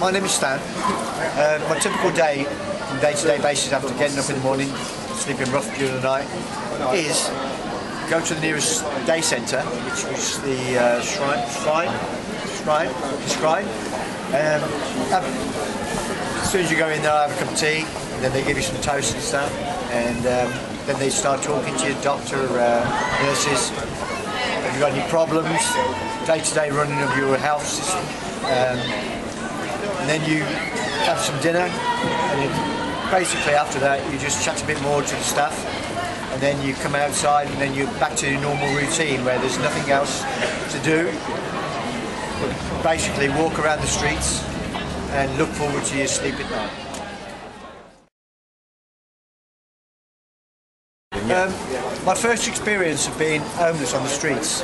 My name is Stan. My typical day, on a day-to-day basis, after getting up in the morning, sleeping rough during the night, is go to the nearest day centre, which was the shrine. As soon as you go in there, I have a cup of tea, and then they give you some toast and stuff, and then they start talking to you, doctor, nurses. If you've got any problems, day-to-day running of your health system. And then you have some dinner, and basically after that you just chat a bit more to the staff, and then you come outside, and then you're back to your normal routine where there's nothing else to do. Basically walk around the streets and look forward to your sleep at night. My first experience of being homeless on the streets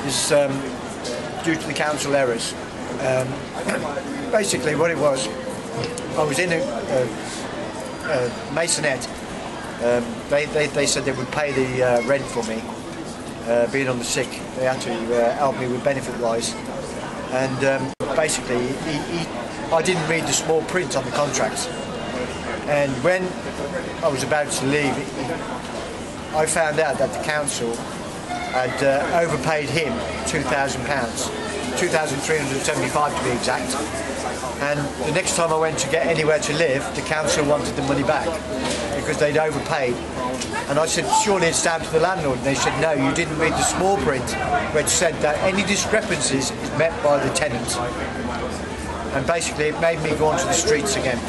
is due to the council errors. Basically what it was, I was in a masonette. They said they would pay the rent for me, being on the sick. They had to help me with benefit wise, and basically I didn't read the small print on the contract, and when I was about to leave, I found out that the council had overpaid him £2,000, £2,375 to be exact. And the next time I went to get anywhere to live, the council wanted the money back because they'd overpaid. And I said, surely it's down to the landlord. And they said, no, you didn't read the small print, which said that any discrepancies is met by the tenant. And basically it made me go onto the streets again.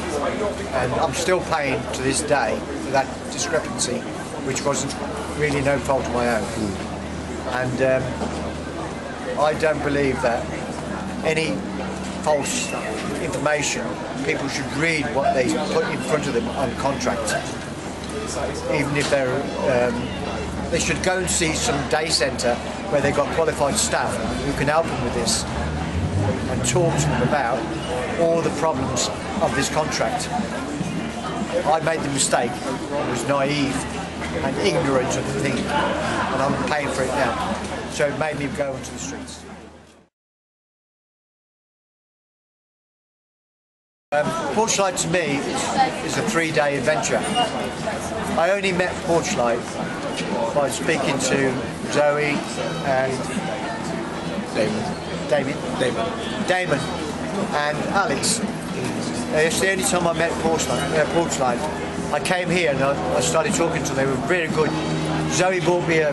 And I'm still paying to this day for that discrepancy, which wasn't really no fault of my own. And I don't believe that any false information, people should read what they put in front of them on the contract. Even if they're, they should go and see some day centre where they've got qualified staff who can help them with this and talk to them about all the problems of this contract. I made the mistake, I was naive and ignorant of the thing, and I'm paying for it now. So it made me go onto the streets. Porchlight to me is a 3-day adventure. I only met Porchlight by speaking to Zoe and Damon and Alex. It's the only time I met Porchlight. I came here and I started talking to them. They were really good. Zoe bought me a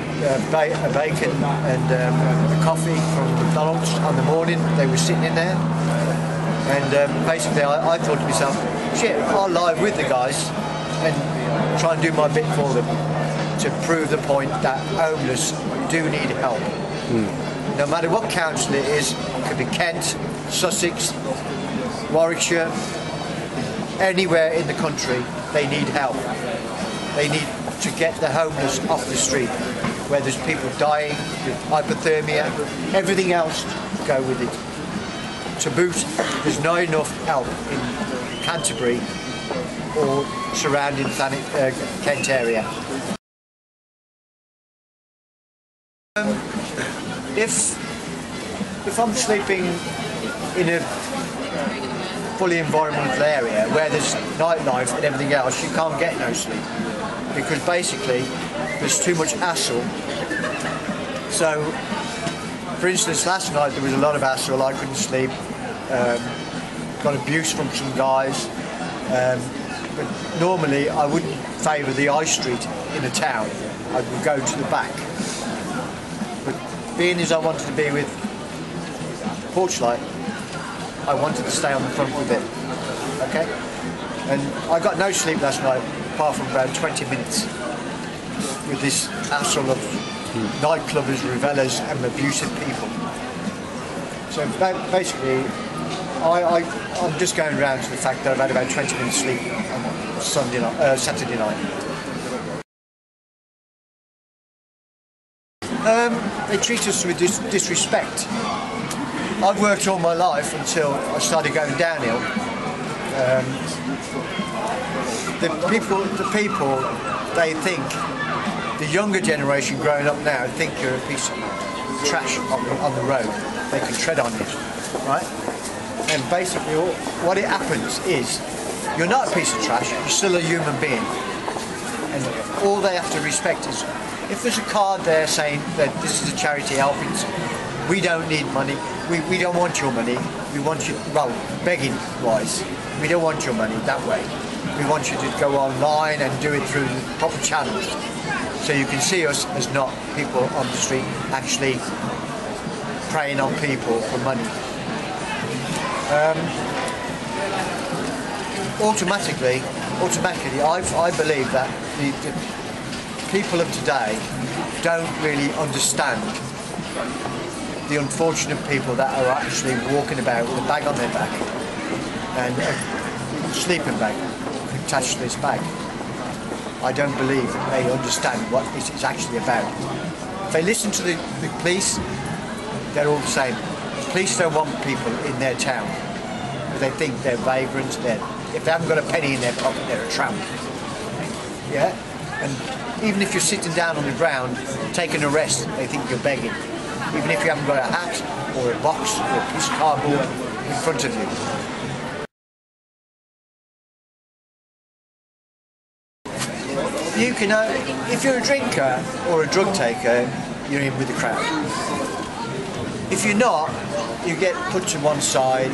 bacon and a coffee from McDonald's on the morning. They were sitting in there. And basically I thought to myself, shit, I'll lie with the guys and try and do my bit for them to prove the point that homeless do need help. No matter what council it is, it could be Kent, Sussex, Warwickshire, anywhere in the country, they need help. They need to get the homeless off the street, where there's people dying with hypothermia, everything else to go with it. To boot, there's not enough help in Canterbury or surrounding Kent area. If I'm sleeping in a fully environmental area where there's nightlife and everything else, you can't get no sleep because basically there's too much hassle. So, for instance, last night there was a lot of hassle. I couldn't sleep. Got abuse from some guys. But normally I wouldn't favour the high street in a town. I would go to the back. But being as I wanted to be with Porchlight, I wanted to stay on the front with it. Okay? And I got no sleep last night, apart from about 20 minutes with this hassle of nightclubbers, revellers and abusive people. So basically, I'm just going around to the fact that I've had about 20 minutes sleep on Saturday night. They treat us with disrespect. I've worked all my life until I started going downhill. The people, they think, the younger generation growing up now think you're a piece of trash on the road. They can tread on you, right? And basically what it happens is, you're not a piece of trash, you're still a human being. And all they have to respect is, if there's a card there saying that this is a charity helping, we don't need money, we don't want your money, we want you, well, begging wise, we don't want your money that way. We want you to go online and do it through the proper channels. So you can see us as not people on the street actually preying on people for money. Automatically, I believe that the people of today don't really understand the unfortunate people that are actually walking about with a bag on their back and a sleeping bag attached to this bag. I don't believe they understand what this is actually about. If they listen to the police, they're all the same. The police don't want people in their town. They think they're vagrants. If they haven't got a penny in their pocket, they're a tramp. Yeah? And even if you're sitting down on the ground, taking a rest, they think you're begging. Even if you haven't got a hat or a box or a piece of cardboard in front of you. You can, if you're a drinker or a drug taker, you're in with the crowd. If you're not, you get put to one side,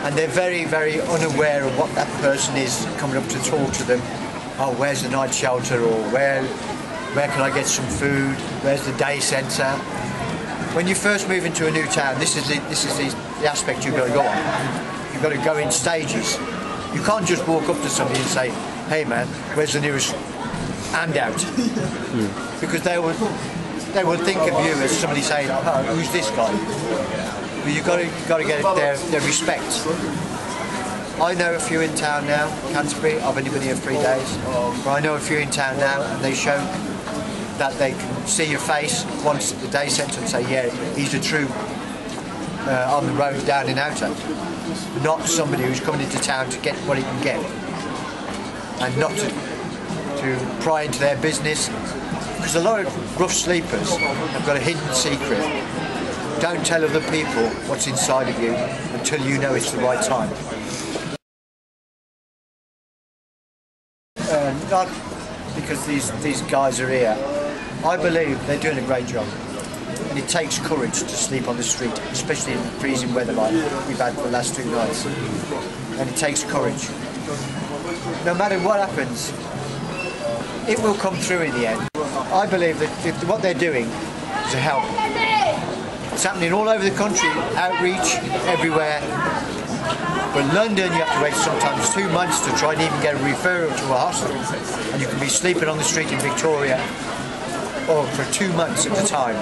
and they're very, very unaware of what that person is coming up to talk to them. Oh, where's the night shelter, or where can I get some food? Where's the day centre? When you first move into a new town, this is the aspect you've got to go on. You've got to go in stages. You can't just walk up to somebody and say, "Hey man, where's the nearest handout?" Because they will think of you as somebody saying, "Oh, who's this guy?" But you've got to get their respect. I know a few in town now, Canterbury. I've only been here 3 days, but I know a few in town now, and they show that they can see your face once at the day centre and say, "Yeah, he's a true on the road down in Outer," not somebody who's coming into town to get what he can get, and not to pry into their business. Because a lot of rough sleepers have got a hidden secret. Don't tell other people what's inside of you until you know it's the right time. Not because these guys are here. I believe they're doing a great job. And it takes courage to sleep on the street, especially in freezing weather like we've had for the last 2 nights. And it takes courage. No matter what happens, it will come through in the end. I believe that what they're doing is a help. It's happening all over the country, outreach, everywhere. But in London, you have to wait sometimes 2 months to try and even get a referral to a hospital. And you can be sleeping on the street in Victoria or for 2 months at a time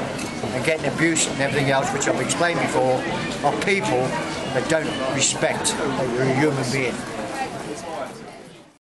and getting abuse and everything else, which I've explained before, of people that don't respect that you're a human being.